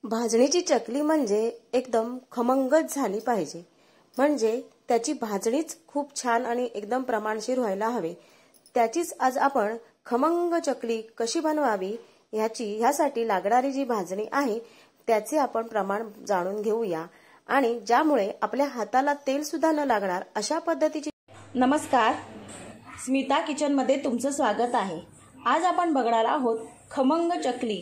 भाजणीची चकली म्हणजे एकदम खमंगच झाली पाहिजे, म्हणजे त्याची भाजणीच खूप छान आणि एकदम प्रमाणशीर व्हायला हवे। त्याचीच आज आपण खमंग चकली कशी बनवावी ह्यासाठी लागणारी जी भाजणी आहे त्याचे आपण प्रमाण जाणून घेऊया आणि ज्यामुळे आपल्या हाताला तेल सुद्धा न लागणार अशा पद्धतीची। नमस्कार, स्मिता किचन मध्ये तुमचं स्वागत आहे। आज आपण बघणार आहोत खमंग चकली,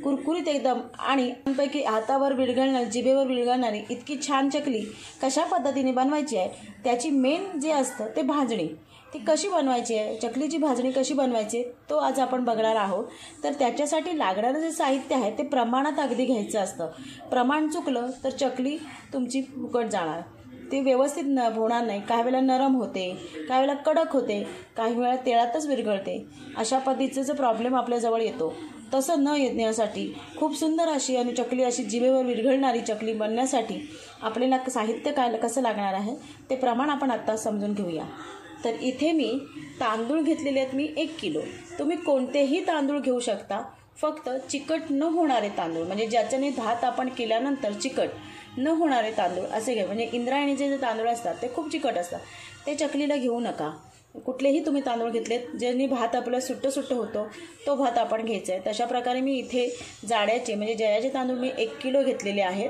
कुरकुरीत एकदम आणि पैकी हातावर विरघळणारी, जिभेवर विरघळणारी इतकी छान चकली कशा पद्धतीने बनवायची आहे त्याची मेन जे असतं ते भाजणी, ती कशी बनवायची आहे, चकलीची भाजणी कशी बनवायची तो आज आपण बघणार आहोत। तर त्याच्यासाठी लागणारे जे साहित्य आहे ते प्रमाणात अगदी घ्यायचं असतं। प्रमाण चुकलं तर चकली तुमची फुकट जाणार, ते व्यवस्थित होणार नाही। काही वेळेला नरम होते, काही वेळेला कडक होते, काही वेळा तेलातच विरघळते। अशा पद्धतीचा प्रॉब्लेम आपल्याजवळ येतो। तसं न येण्यासाठी खूप सुंदर अशी आणि चकली अशी जिभेवर विरघळणारी चकली बनण्यासाठी आपल्याला साहित्य काय कसं लागणार आहे ते प्रमाण आपण आता समजून घेऊया। तर इथे मी तांदूळ घेतलेले आहेत, मी 1 किलो। तुम्ही कोणतेही तांदूळ घेऊ शकता, फक्त चिकट न होणारे तांदूळ, म्हणजे ज्याच्याने भात आपण केल्यानंतर चिकट न होणारे तांदूळ असे घ्या। म्हणजे इंद्रायणीचे जे तांदूळ असतात ते खूप चिकट असतात, ते चकलीला घेऊ नका। कुठलेही तुम्ही तांदूळ घेतलेत ज्यांनी भात आपला सुट्ट होतो तो भात आपण घ्यायचा आहे। तशा प्रकारे मी इथे जाड्याचे म्हणजे जयाचे तांदूळ मी 1 किलो घेतलेले आहेत।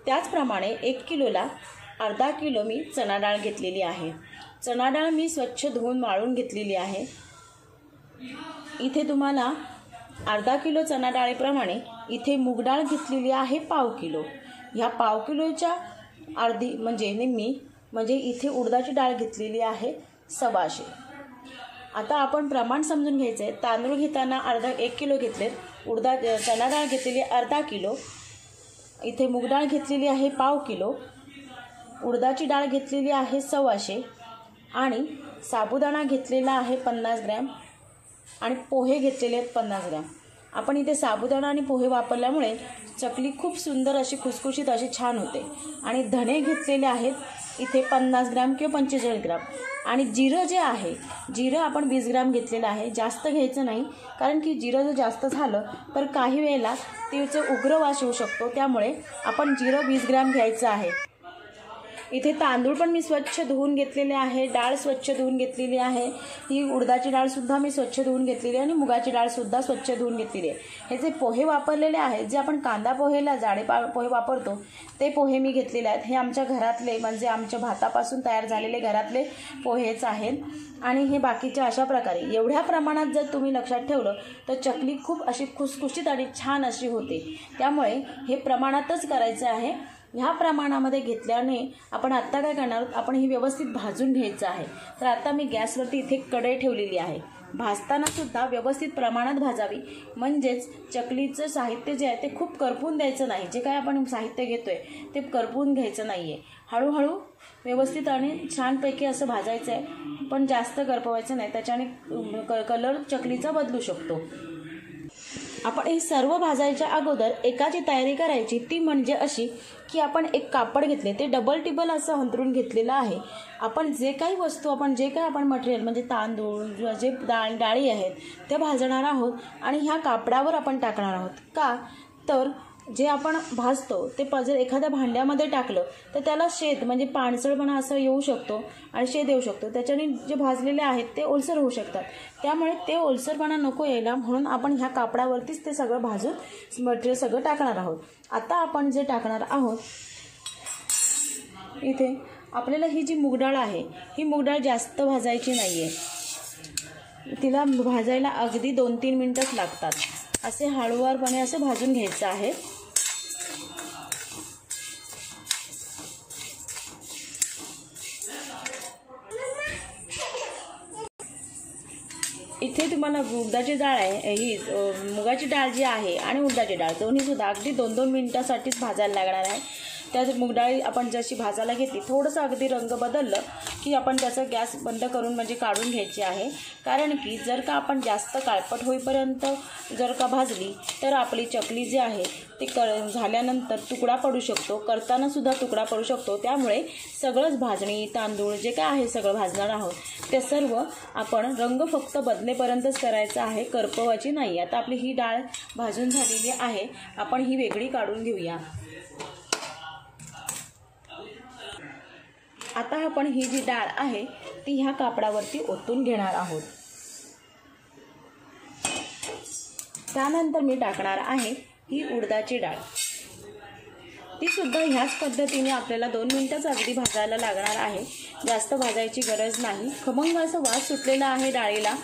त्याचप्रमाणे 1 किलोला अर्धा किलो मी चणा डाळ घेतलेली आहे। चणा डाळ मी स्वच्छ धुवून वाळून घेतलेली आहे। इथे तुम्हाला अर्धा किलो चणा डाळीप्रमाणे इथे मूग डाळ घेतलेली आहे 1/2 किलो। ह्या 1/2 किलोच्या अर्धी म्हणजे निम्मी म्हणजे इथे उडदाची डाळ घेतलेली आहे 125। आता आपण प्रमाण समजून घ्यायचं आहे। तांदूळ घेताना 1 किलो घेतलेत, चणा डाळ घेतलेली अर्धा किलो, इथे मूग डाळ घेतलेली आहे 1/2 किलो, उडदाची डाळ घेतलेली आहे 125 आणि साबुदाणा घेतलेला आहे 50 ग्रॅम आणि पोहे घेतलेले आहेत 50 ग्रॅम। आपण इथे साबुदाणा आणि पोहे वापरल्यामुळे चकली खूप सुंदर अशी खुसखुशीत अशी छान होते। आणि धणे घेतलेले आहेत इथे 50 ग्रॅम किंवा 45 ग्रॅम आणि जिरं जे आहे, जिरं आपण 20 ग्रॅम घेतलेलं आहे। जास्त घ्यायचं नाही, कारण की जिरं जर जास्त झालं तर काही वेळेला त्याचं उग्र वास येऊ शकतो, त्यामुळे आपण जिरं 20 ग्रॅम घ्यायचं आहे। इथे तांदूळ पण मी स्वच्छ धुवून घेतलेले आहे, डाळ स्वच्छ धुवून घेतलेली आहे। ही उडदाची डाळसुद्धा मी स्वच्छ धुवून घेतलेली आहे आणि मुगाची डाळसुद्धा स्वच्छ धुवून घेतलेली आहे। हे जे पोहे वापरलेले आहेत, जे आपण कांदा पोहेला जाडे पोहे वापरतो ते पोहे मी घेतलेले आहेत। हे आमच्या घरातले म्हणजे आमच्या भातापासून तयार झालेले घरातले पोहेच आहेत। आणि हे बाकीच्या अशा प्रकारे एवढ्या प्रमाणात जर तुम्ही लक्षात ठेवलं तर चकली खूप अशी खुसखुशीत आणि छान अशी होते। त्यामुळे हे प्रमाणातच करायचं आहे। ह्या प्रमाणामध्ये घेतल्याने आपण आत्ता काय करणार आहोत, आपण ही व्यवस्थित भाजून घ्यायचं आहे। तर आता मी गॅसवरती इथे कढई ठेवलेली आहे। भाजताना सुद्धा व्यवस्थित प्रमाणात भाजावी, म्हणजेच चकलीचं साहित्य जे आहे ते खूप करपून द्यायचं नाही। जे काय आपण साहित्य घेतोय ते करपून घ्यायचं नाही आहे, हळूहळू व्यवस्थित आणि छानपैकी असं भाजायचं आहे, पण जास्त करपवायचं नाही, त्याच्याने कलर चकलीचा बदलू शकतो। आपण हे सर्व भाजायच्या अगोदर एकाची तयारी करायची, ती म्हणजे अशी की आपण एक कापड घेतले, ते डबल टिबल असं अंथरून घेतलेलं आहे। आपण जे काही वस्तू जे काही आपण मटेरियल म्हणजे तांदूळ जे डाळी आहेत ते भाजणार आहोत आणि ह्या कापडावर आपण टाकणार आहोत। का तर जे आपण भाजतो ते जर एखाद्या भांड्यामध्ये टाकलं तर त्याला शेत म्हणजे पाणसळपणा असं येऊ शकतो आणि शेत येऊ शकतो, त्याच्याने जे भाजलेले आहेत ते ओलसर होऊ शकतात। त्यामुळे ते ओलसरपणा नको यायला म्हणून आपण ह्या कापडावरतीच ते सगळं भाजून मटेरियल सगळं टाकणार आहोत। आता आपण जे टाकणार आहोत इथे आपल्याला ही जी मूग डाळ आहे ही मूग डाळ जास्त भाजायची नाही आहे, तिला भाजायला अगदी 2-3 मिनिटच लागतात। असे हळूवारपणे असं भाजून घ्यायचं आहे। इथे तुम्हाला उडदाची डाळ आहे, ही मुगाची डाळ जी आहे आणि उडदाची डाळ दोन्ही सुद्धा अगदी 2-2 मिनिटासाठीच भाजायला लागणार आहे। त्या मूग डाळ आपण जशी भाजायला घेतली थोडंसं अगदी रंग बदललं की आपण त्याचा गॅस बंद करून म्हणजे काढून घ्यायची आहे। कारण की जर का आपण जास्त काळपट होईपर्यंत जर का भाजली तर आपली चकली जी आहे ती झाल्यानंतर तुकडा पडू शकतो, करताना सुद्धा तुकडा पडू शकतो। त्यामुळे सगळंच भाजणी तांदूळ जे काय आहे सगळं भाजणार आहोत ते सर्व आपण रंग फक्त बदलेपर्यंतच करायचं आहे, करपवायची नाही। आता आपली ही डाळ भाजून झालेली आहे, आपण ही वेगळी काढून घेऊया। आता आपण ही जी डाळ आहे ती ह्या कापडावरती ओतून घेणार आहोत। त्यानंतर मी टाकणार आहे ही उडदाची डाळ, ती सुद्धा ह्याच पद्धतीने आपल्याला 2 मिनिटच अगदी भाजायला लागणार आहे, जास्त भाजायची गरज नाही। खमंग असं वास सुटलेला आहे डाळीला,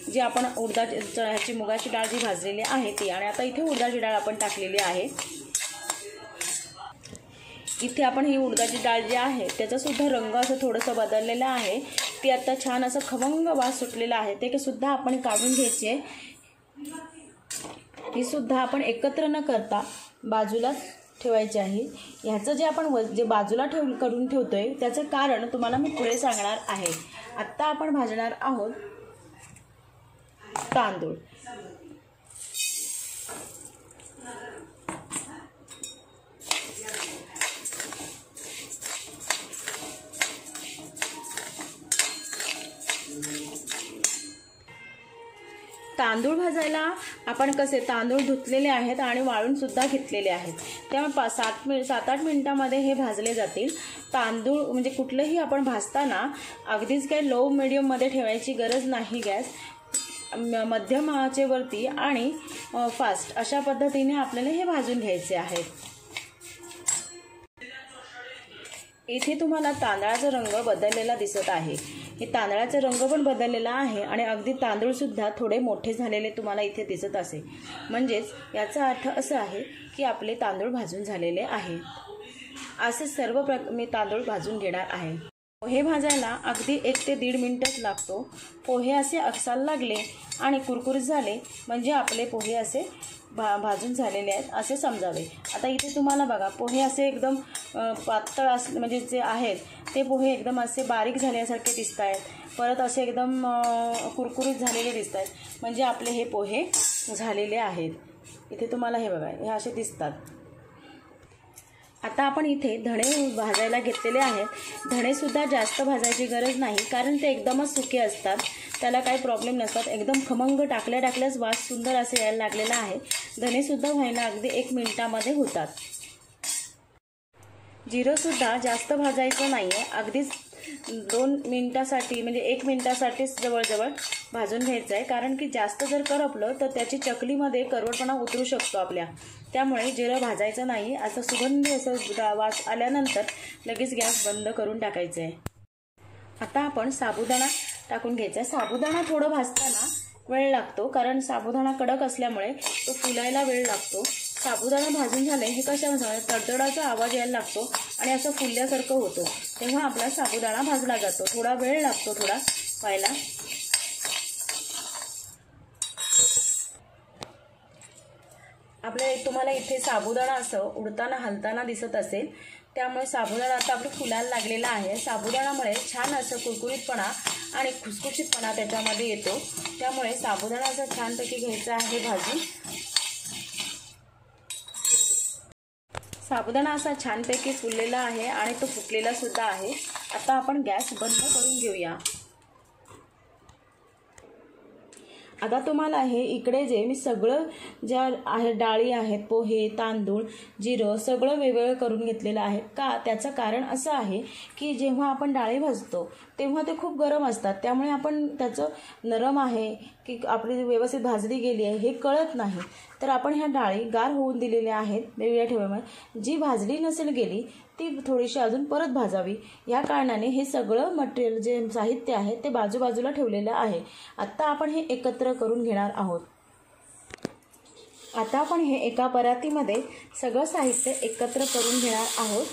जी आपण ह्याची मुगाची डाळ जी भाजलेली आहे ती। आणि आता इथे उडदाची डाळ आपण टाकलेली आहे। इथे आपण ही उडदाची डाळ जी आहे त्याचा सुद्धा रंग असं थोडंसं बदललेलं आहे, ती आता छान असं खमंग वास सुटलेला आहे, ते सुद्धा आपण काढून घ्यायचे। ही सुद्धा आपण एकत्र न करता बाजूला ठेवायची आहे। ह्याचं जे आपण जे बाजूला करून ठेवतोय त्याचं कारण तुम्हाला मी पुढे सांगणार आहे। आत्ता आपण भाजणार आहोत तांदूळ। तांदूळ भाजायला आपण कसे तांदूळ धुतलेले आहेत आणि वाळून सुद्धा घेतलेले आहेत, त्यामुळे 7-8 मिनिटांमध्ये हे भाजले जातील। तांदूळ म्हणजे कुठलंही आपण भाजताना अगदीच काही लो मीडियममध्ये ठेवायची गरज नाही, गॅस मध्यम आचेवरती आणि फास्ट अशा पद्धतीने आपल्याला हे भाजून घ्यायचे आहेत। इथे तुम्हाला तांदळाचा रंग बदललेला दिसत आहे, हे तांदळाचा रंग पण बदललेला आहे आणि अगदी तांदूळ सुद्धा थोडे मोठे झालेले तुम्हाला इथे दिसत असेल, म्हणजेच याचा अर्थ असा आहे की आपले तांदूळ भाजून झालेले आहे। असे सर्व मी तांदूळ भाजून घेणार आहे। पोहे भाजायला अगदी 1 ते 1.5 मिनिटच लागतो। पोहे असे अकसायला लागले आणि कुरकुरीत झाले म्हणजे आपले पोहे असे भाजून झालेले आहेत असे समजावे। आता इथे तुम्हाला बघा पोहे असे एकदम पातळ म्हणजे जे आहेत ते पोहे एकदम असे बारीक झाल्यासारखे दिसत आहेत, परत असे एकदम कुरकुरीत झालेले दिसत आहेत, म्हणजे आपले हे पोहे झालेले आहेत। इथे तुम्हाला हे बघा हे असे दिसतात। आता आपण इथे धणे भाजायला घेतलेले आहेत। धणेसुद्धा जास्त भाजायची गरज नाही, कारण ते एकदमच सुके असतात, त्याला काही प्रॉब्लेम नसतात। एकदम खमंग टाकल्याच वास सुंदर असे यायला लागलेला आहे। धणेसुद्धा व्हायला अगदी 1 मिनिटामध्ये होतात। जिरंसुद्धा जास्त भाजायचं नाही आहे, अगदीच 2 मिनिटासाठी म्हणजे 1 मिनिटासाठीच जवळजवळ भाजून घ्यायचं आहे, कारण की जास्त जर करपलं तर त्याची चकलीमध्ये करवटपणा उतरू शकतो आपल्या, त्यामुळे जिरं भाजायचं नाही। असं सुगंधी असं वास आल्यानंतर लगेच गॅस बंद करून टाकायचं आहे। आता आपण साबुदाणा टाकून घ्यायचा आहे। साबुदाणा थोडं भाजताना वेळ लागतो, कारण साबुदाणा कडक असल्यामुळे तो फुलायला वेळ लागतो। साबुदाणा भाजून झाले हे कशामुळे तडतडाचा आवाज यायला लागतो आणि असं फुलल्यासारखं होतं, तेव्हा आपला साबुदाणा भाजला जातो, थोडा वेळ लागतो थोडा व्हायला। तुम्हाला इथे साबुदाणा असं उडताना हलताना दिसत असेल, त्यामुळे साबुदाणा आता आपलं फुलायला लागलेला आहे। साबुदाण्यामुळे छान असं कुरकुरीतपणा आणि खुसखुशीतपणा त्याच्यामध्ये येतो, त्यामुळे साबुदाणा असं छानपैकी घ्यायचा आहे भाजून। साबुदाणा असा छानपैकी फुललेला आहे आणि तो फुटलेला सुद्धा आहे। आता आपण गॅस बंद करून घेऊया। आता तुम्हाला हे इकडे जे मी सगळं ज्या आहे डाळी आहेत, पोहे तांदूळ जिरं सगळं वेगवेगळं करून घेतलेलं आहे का, त्याचं कारण असं आहे की जेव्हा आपण डाळी भाजतो तेव्हा ते खूप गरम असतात, त्यामुळे आपण त्याचं नरम आहे की आपली व्यवस्थित भाजली गेली आहे हे कळत नाही। तर आपण ह्या डाळी गार होऊन दिलेल्या आहेत वेगवेगळ्या ठेवल्यामुळे, जी भाजली नसेल गेली ती थोडीशी अजून परत भाजावी, या कारणाने हे सगळं मटेरियल जे साहित्य आहे ते बाजूबाजूला ठेवलेलं आहे। आता आपण हे एकत्र करून घेणार आहोत। आता आपण हे एका परातीमध्ये सगळं साहित्य एकत्र करून घेणार आहोत।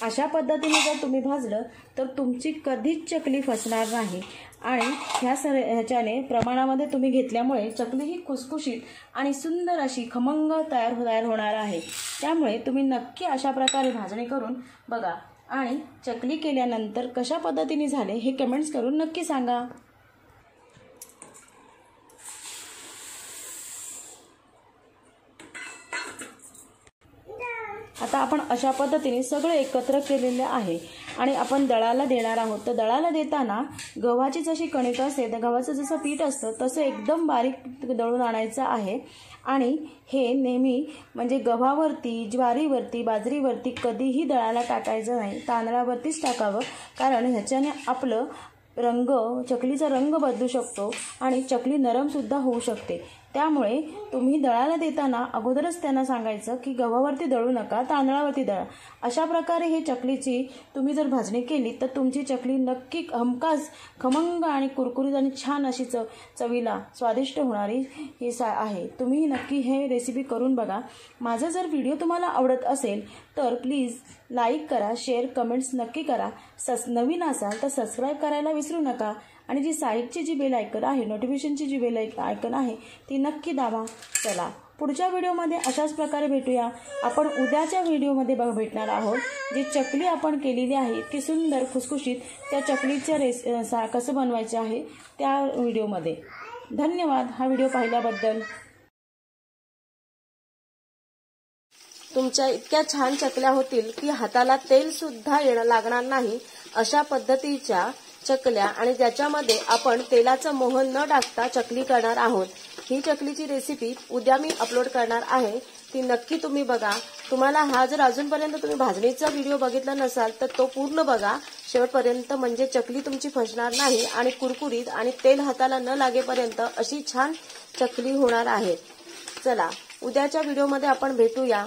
अशा पद्धतीने जर तुम्ही भाजलं तर तुमची कधीच चकली फसणार नाही आणि ह्याच्याने प्रमाणामध्ये तुम्ही घेतल्यामुळे चकली ही खुसखुशीत आणि सुंदर अशी खमंग तयार होणार आहे। त्यामुळे तुम्ही नक्की अशा प्रकारे भाजणी करून बघा आणि चकली केल्यानंतर कशा पद्धतीने झाले हे कमेंट्स करून नक्की सांगा। आता आपण अशा पद्धतीने सगळं एकत्र केलेले आहे आणि आपण दळाला देणार आहोत। तर दळाला देताना गव्हाची जशी कणिक असते तर गव्हाचं जसं पीठ असतं तसं एकदम बारीक दळून आणायचं आहे। आणि हे नेहमी म्हणजे गव्हावरती, ज्वारीवरती, बाजरीवरती कधीही दळाला टाकायचं नाही, तांदळावरतीच टाकावं, कारण ह्याच्याने आपलं चकलीचा रंग बदलू शकतो आणि चकली नरमसुद्धा होऊ शकते। त्यामुळे तुम्ही दळाला देताना अगोदरच त्यांना सांगायचं की गव्हावरती दळू नका, तांदळावरती दळा। अशा प्रकारे हे चकलीची तुम्ही जर भाजणी केली तर तुमची चकली नक्की हमखास खमंग आणि कुरकुरीत आणि छान अशी चवीला स्वादिष्ट होणारी ही आहे। तुम्ही नक्की हे रेसिपी करून बघा। माझा जर व्हिडिओ तुम्हाला आवडत असेल तर प्लीज लाईक करा, शेअर, कमेंट्स नक्की करा। नवीन असाल तर सबस्क्राईब करायला विसरू नका आणि जी साईडची जी बेल आयकन आहे, नोटिफिकेशनची जी बेल आयकन आहे ती नक्की दाबा। चला पुढच्या व्हिडिओमध्ये अशाच प्रकारे भेटूया। आपण उद्याच्या व्हिडिओमध्ये भेटणार आहोत। जी चकली आपण केलेली आहे ती सुंदर खुसखुशीत, त्या चकलीच्या कसं बनवायचे आहे त्या व्हिडिओमध्ये। धन्यवाद हा व्हिडिओ पाहिल्याबद्दल। तुमच्या इतक्या छान चकल्या होतील की हाताला तेल सुद्धा लागणार नाही अशा पद्धतीच्या चकल्या, आणि ज्याच्यामध्ये आपण तेलाचं मोहन न टाकता चकली करणार आहोत। ही चकलीची रेसिपी उद्या मी अपलोड करणार आहे, ती नक्की तुम्ही बघा। तुम्हाला हा जर अजूनपर्यंत तुम्ही भाजणीचा व्हिडिओ बघितला नसाल तर तो पूर्ण बघा शेवटपर्यंत, म्हणजे चकली तुमची फसणार नाही आणि कुरकुरीत आणि तेल हाताला न लागेपर्यंत अशी छान चकली होणार आहे। चला उद्याच्या व्हिडिओमध्ये आपण भेटूया।